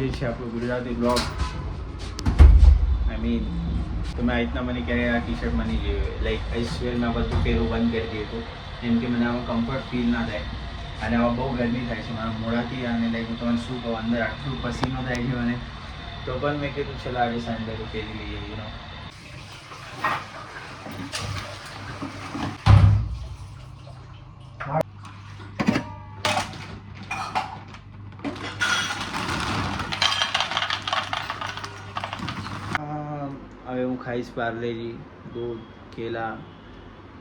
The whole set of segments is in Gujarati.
આજે છે આપણું ગુજરાતી બ્લોગ. આઈ મીન તમે આ રીતના મને ક્યારે આ ટી શર્ટ મને લાઈક આઈસવેર મેં બધું પહેરવું બંધ કરી દીધું એમ કે મને આમાં કમ્ફર્ટ ફીલ ના થાય અને આમાં બહુ ગરમી થાય છે મારા મોઢાથી અને લાઈક હું તમને શું કહું અંદર આટલું પસીનો થાય છે મને તો પણ મેં કીધું ચલો આજે સાંજે પહેરી લઈએ યુ નો. હવે હું ખાઈશ પાર્લેજી, દૂધ, કેલા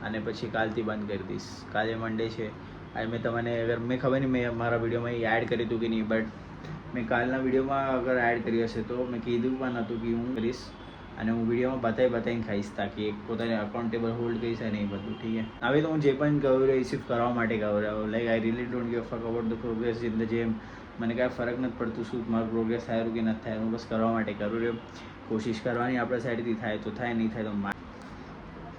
અને પછી કાલથી બંધ કરી દઈશ. કાલે મંડે છે. આજે મેં તમને અગર મેં ખબર નહીં મેં મારા વિડીયોમાં એડ કરી હતું કે નહીં, બટ મેં કાલના વિડીયોમાં અગર એડ કરી હશે તો મેં કીધું પણ હતું કે હું કરીશ અને હું વિડીયોમાં બતાવીને ખાઈશ તાકી એક પોતાને અકાઉન્ટેબલ હોલ્ડ કરીશ અને એ બધું ઠીક છે. હવે તો હું જે પણ કહું રિસીવ કરવા માટે કહું like I really don't give a fuck about the progress in the જેમ. મને કાંઈ ફરક નથી પડતું શું મારું પ્રોગ્રેસ થાય કે નથી થાય, હું બસ કરવા માટે કરું રહ્યો. કોશિશ કરવાની આપણા સાઈડથી થાય તો થાય, નહીં થાય તો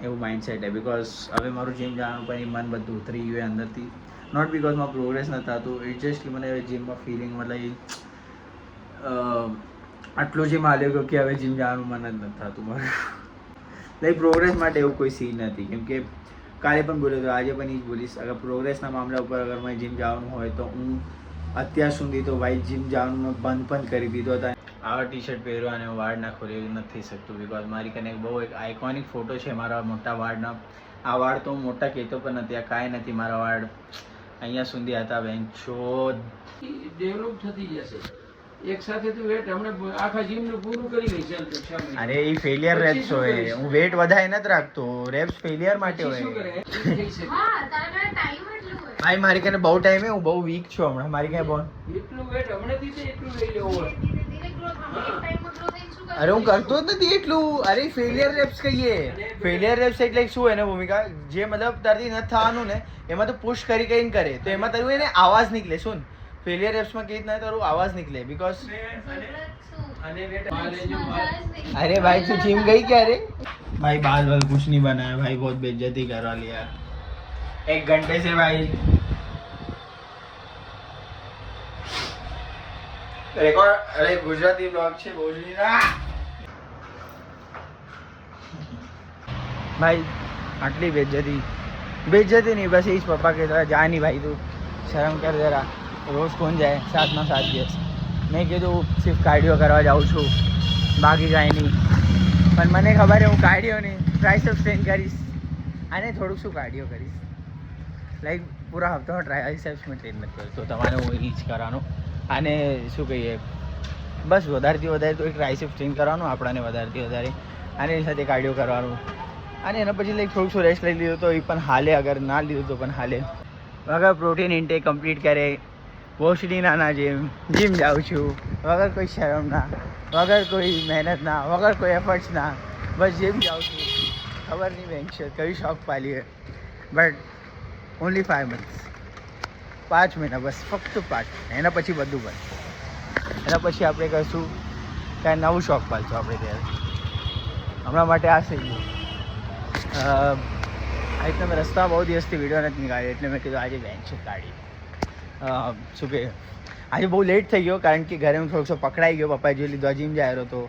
એવું માઇન્ડસેટ છે. બિકોઝ હવે મારું જીમ જવાનું પણ મન બધું ઉતરી ગયું અંદરથી. નોટ બિકોઝ મારું પ્રોગ્રેસ નથી થતું, ઇટ જસ્ટ મને હવે જીમમાં ફિલિંગ મતલબ આટલું જીમ હાલ્યો ગયો કે હવે જીમ જવાનું મન જ નથી થતું મારું. લાઈક પ્રોગ્રેસ માટે એવું કોઈ સીન નથી, કેમ કે કાલે પણ બોલ્યો હતો, આજે પણ એ જ બોલીશ. અગર પ્રોગ્રેસના મામલા ઉપર અગર મારે જીમ જવાનું હોય તો હું અત્યાર સુધી તો ભાઈ જીમ જવાનું મેં બંધ પણ કરી દીધો હતા. આવા ટી શર્ટ પહેરવા અને વાળ ના ખોલે એવું નથી થઈ શકતું બિકોઝ મારી કને બહુ એક આઇકોનિક ફોટો છે મારા મોટા વાળના. આ વાળ તો હું મોટા કહેતો પણ નથી, આ કાંઈ નથી. મારા વાળ અહીંયા સુધી હતા બેન શોધ ડેવલપ થતી જશે. એક સાથે તું વેટ હમણાં આખા જીમનું પૂરું કરી લઈ ચાલ તો 6 મહિના. અરે એ ફેલિયર રેપ્સ હોય, હું વેટ વધારે નથી રાખતો, રેપ્સ ફેલિયર માટે હોય. શું કરે થઈ શકે ભાઈ મારી કને બહુ ટાઈમ હું બહુ વીક છું હમણાં. મારી કને બહુ એટલું વેટ હમણાંથી તો એટલું લઈ લેવું હોય. અરે હું કરતો જ નથી એટલું. અરે ફેલિયર રેપ્સ કહીએ. ફેલિયર રેપ્સ એટલે શું એને ભૂમિકા જે મતલબ તારથી નથી થવાનું ને એમાં તો પુશ કરીને કરે તો એમાં તારું એને આવાજ નીકળે. શું ફેલિયર રેપ્સમાં કેવી રીતના તારું આવાજ નીકળે બીકોઝ अरे भाई तू जिम गई क्या? अरे भाई बाल वाल कुछ नहीं बनाया भाई, बहुत बेइज्जती करवा लिया 1 घंटे से भाई. રેકોર્ડ અરે ગુજરાતી બ્લોગ છે બોલની ના ભાઈ. આટલી બેइज्जती नहीं, बस इस पापा के तरह जा नहीं भाई, तू शर्म कर जरा. रोज कौन जाए 7 દિવસ. મેં કીધું સિર્ફ કાર્ડિયો કરવા જાઉં છું, બાકી કાંઈ નહીં. પણ મને ખબર છે હું કાર્ડિયો નહીં ટ્રાયસેપ ટ્રેન કરીશ અને થોડુંક શું કાર્ડિયો કરીશ. લાઈક પૂરા હપ્તામાં ટ્રાયસેપ્સ મેં ટ્રેન નથી કરતો, તમારે હું એ જ કરવાનું. અને શું કહીએ બસ વધારેથી વધારે તો એક ટ્રાયસેપ ટ્રેન કરવાનું આપણાને વધારેથી વધારે, અને એની સાથે કાર્ડિયો કરવાનું. અને એના પછી લાઈક થોડુંક શું રેસ્ટ લઈ લીધું તો એ પણ હાલે, અગર ના લીધું તો પણ હાલે. વગર પ્રોટીન ઇન્ટેક કમ્પ્લીટ કરે, વોશડી ના જીમ જાઉં છું વગર કોઈ શરમ ના, વગર કોઈ મહેનત ના, વગર કોઈ એફર્ટ્સ ના, બસ જીમ જાઉં છું. ખબર નહીં બેંક છે કઈ શોખ પાલી હે, બટ ઓનલી 5 months, 5 મહિના બસ, ફક્ત 5. એના પછી બધું બંધ. એના પછી આપણે કહીશું કાંઈ નવું શોખ પાલશું આપણે ત્યારે. હમણાં માટે આ થઈ ગયું. આ રીતના મેં રસ્તા બહુ દિવસથી વિડીયો નથી નીકાળ્યો એટલે મેં કીધું આજે બેંક છે કાઢી. શું કે આજે બહુ લેટ થઈ ગયો કારણ કે ઘરે હું થોડોક પકડાઈ ગયો. પપ્પાએ જોઈ લીધો જીમ જાય તો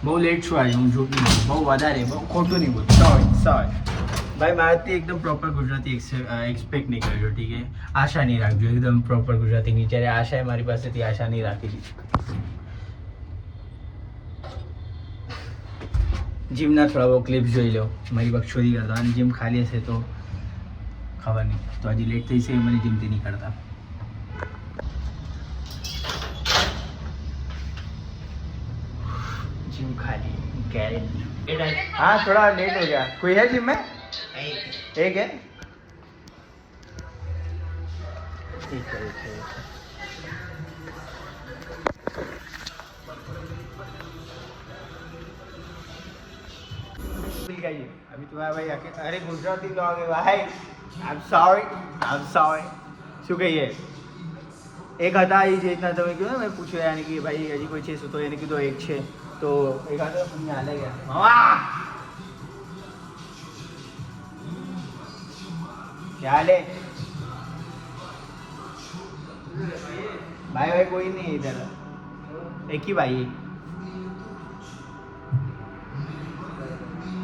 બહુ લેટ છું આજે. હું જોતું નહીં, બહુ વધારે, બહુ ખોટું નહીં બોલું. સોરી ભાઈ, મારાથી એકદમ પ્રોપર ગુજરાતી એક્સપેક્ટ નહીં કરજો, ઠીક છે? આશા નહીં રાખજો એકદમ પ્રોપર ગુજરાતીની. જ્યારે આશા મારી પાસેથી આશા નહીં રાખી. જીમના થોડા બહુ ક્લિપ્સ જોઈ લો, મારી બક્ષોદી કરતા. અને જીમ ખાલી હશે તો ખબર નહીં, તો હજી લેટ થઈ છે મને જીમથી નહીં કરતા. जिम खाली गैरेज. हाँ थोड़ा लेट हो गया. कोई है जिम में? एक है. ठीक है. अभी तुम्हारा भाई अरे गुजराती लोग भाई. I'm sorry. શું કહીએ એક હતા એ જે રીતના તમે કીધું ને મેં પૂછ્યું યાની કે ભાઈ હજી કોઈ છે શું, તો એને કીધું એક છે. તો એક હતો તમને હાલે ગયા મામા चाले भाई भाई कोई नहीं है इधर, एक ही भाई है।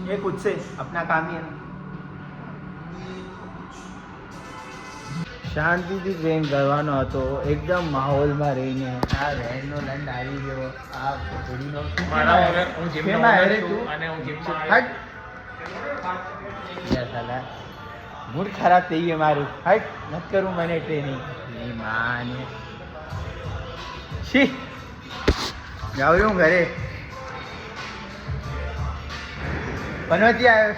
ये खुद से अपना काम ही है ना। શાંતિથી ટ્રેન કરવાનો હતો, એકદમ માહોલમાં રહીને. આ રેનનો લંડ આવી ગયો, આ ઘોડીનો મૂડ ખરાબ થઈ ગયો મારું. હટ નથી કરું મને ટ્રેનિંગ ની માને. શી જાઉં છું ઘરે. પનવતી આવ્યો.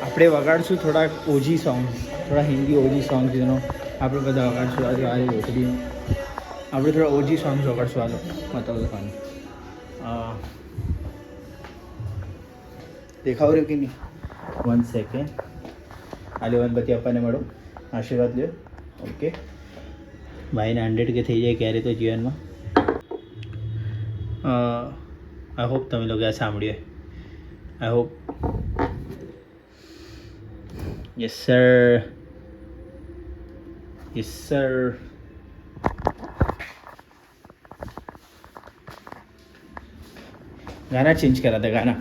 આપણે વગાડશું થોડાક ઓજી સોંગ્સ, થોડા હિન્દી ઓજી સોંગ્સ જેનો આપણે બધા વગાડશું. આજે આ ઓકડીનો આપણે થોડા ઓજી સોંગ્સ વગાડશું. આલો બતાવો દુકાન દેખાવ રહ્યો કે નહીં? 1 સેકન્ડ. આ લેવનપતિ અપ્પાને મળો, આશીર્વાદ લ્યો. ઓકે, ભાઈને 100 કે થઈ જાય ક્યારે તો જીવનમાં. આઈ હોપ તમે લોકો આ સાંભળ્યું. I hope. Yes sir, yes sir. गाना चेंज करा था गाना.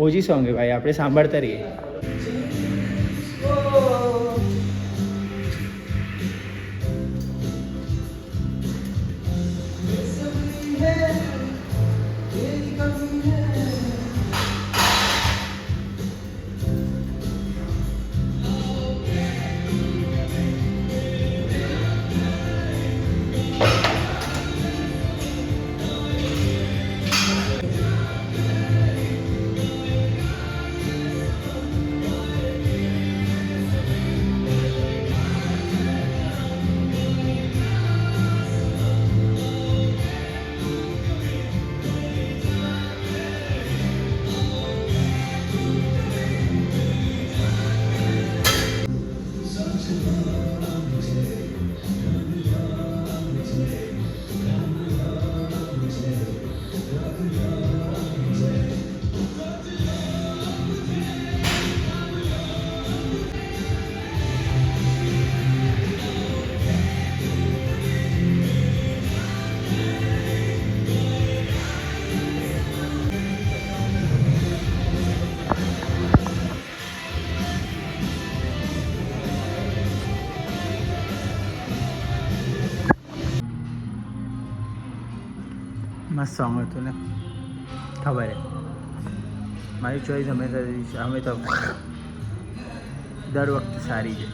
ओजी सॉन्ग है भाई, આપણે સાંભળતા રહીએ. મસ્ત સોંગ હતું ને, ખબર હે મારી ચોઈસ અમે તો દર વખતે સારી છે.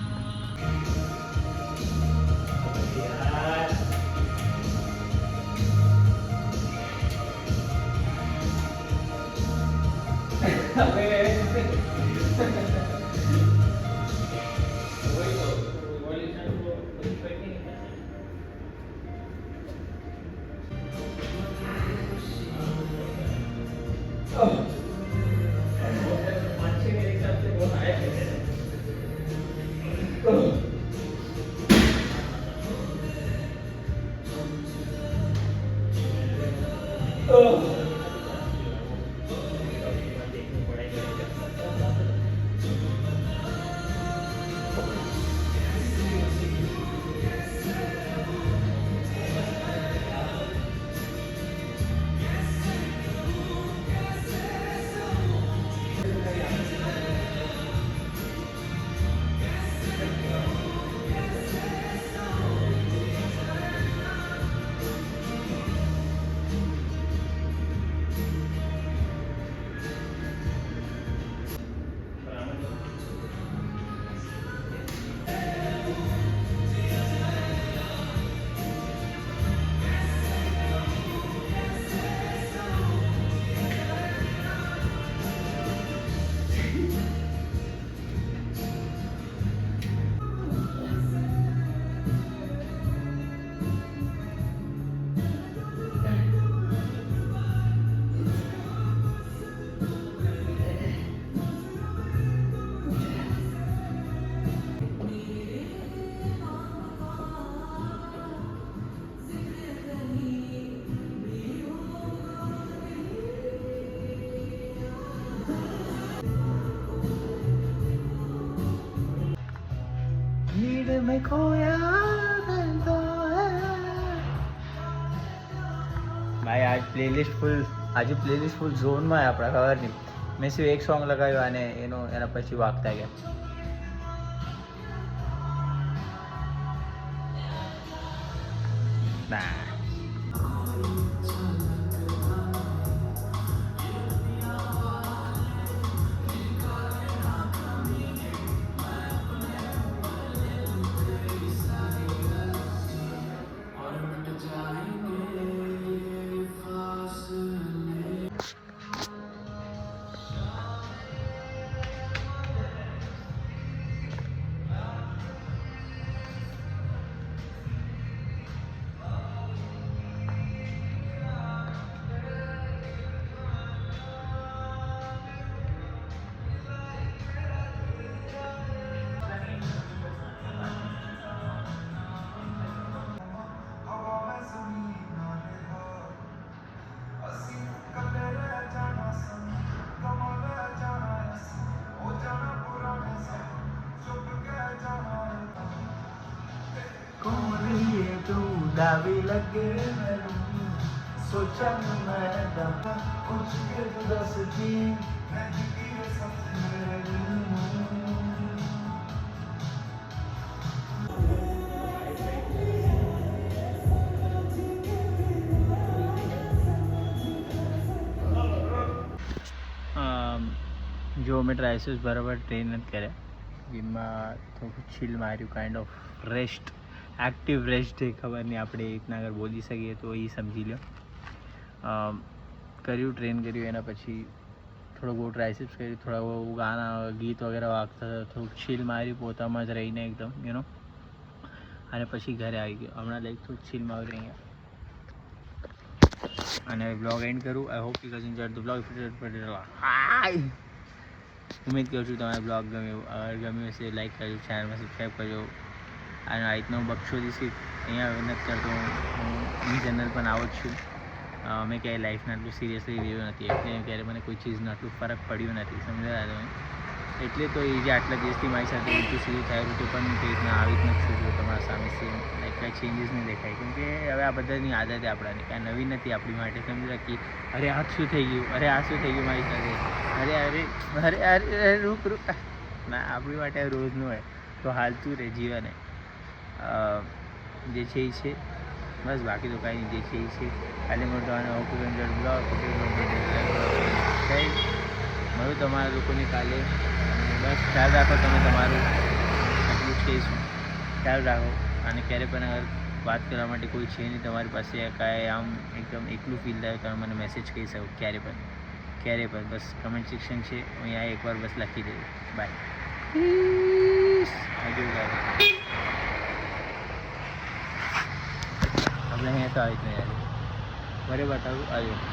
में खोया तो है ભાઈ આજ પ્લેલિસ્ટ ફૂલ ઝોનમાં આપણા ખબર નહીં મેં સિર્ફ એક સોંગ લગાવ્યું અને એના પછી વાગતા ગયા ના दावी लगे सोचा मैं दफा कुछ के दस जी जो मैं ट्राइसेस बराबर ट्रेन નથી કર્યા જીમમાં થોડું ચીલ માર્યું kind of rest active rest है खबर नहीं આપણે इतना अगर बोली सके तो ये समझी लो કર્યું ટ્રેન કર્યું એના પછી થોડો બહુ ટ્રાઇસેપ્સ કર્યું થોડા બહુ ગાના ગીત વગેરે વાગતા થોડુંક ચીલ માર્યું પોતામાં જ રહીને એકદમ યુ નો અને પછી ઘરે આવી ગયો હમણાં લાઈક થોડુંક ચીલ મારી અહીંયા અને બ્લોગ એન્ડ કરું I hope you guys enjoyed the blog ઉમ્મીદ કરું છું તમારે બ્લોગ ગમ્યો અગર ગમ્યું હશે લાઈક કરજો ચેનલમાં સબસ્ક્રાઈબ કરજો અને આ રીતનો બક્ષોદી શીખ અહીંયા નથી કરતો હું એની ચેનલ પણ આવો જ છું મેં ક્યાંય લાઈફને આટલું સિરિયસલી લીધું નથી એટલે ક્યારે મને કોઈ ચીઝનો આટલું ફરક પડ્યો નથી સમજાયા તમે એટલે તો એ જે આટલા દિવસથી મારી સાથે ઊંચું સીધું થયેલું તો પણ તે રીતના આવી જ નથી છું તમારા સામે લાઈક કાંઈ ચેન્જીસ નહીં દેખાય કેમ કે હવે આ બધાની આદત આપણાની કાંઈ નવી નથી આપણી માટે સમજી રાખી અરે આ શું થઈ ગયું અરે આ શું થઈ ગયું મારી સાથે અરે અરે અરે અરે રૂક ના આપણી માટે રોજનું હોય તો હાલતું રહે જીવને જે છે એ છે બસ બાકી તો કાંઈ નહીં જે છે એ છે ખાલી મોટો અને બ્લોગ મળું તમારા લોકોને કાલે બસ ખ્યાલ રાખો તમે તમારું એટલું જ કહીશું ખ્યાલ રાખો અને ક્યારે પણ અગર વાત કરવા માટે કોઈ છે નહીં તમારી પાસે કાંઈ આમ એકદમ એકલું ફીલ થાય તમે મને મેસેજ કહી શકો ક્યારે પણ બસ કમેન્ટ સેક્શન છે અહીંયા એકવાર બસ લખી દેજો બાય આપણે અહીંયા તો આવી જ નહીં બરાબર બતાવું આવ્યું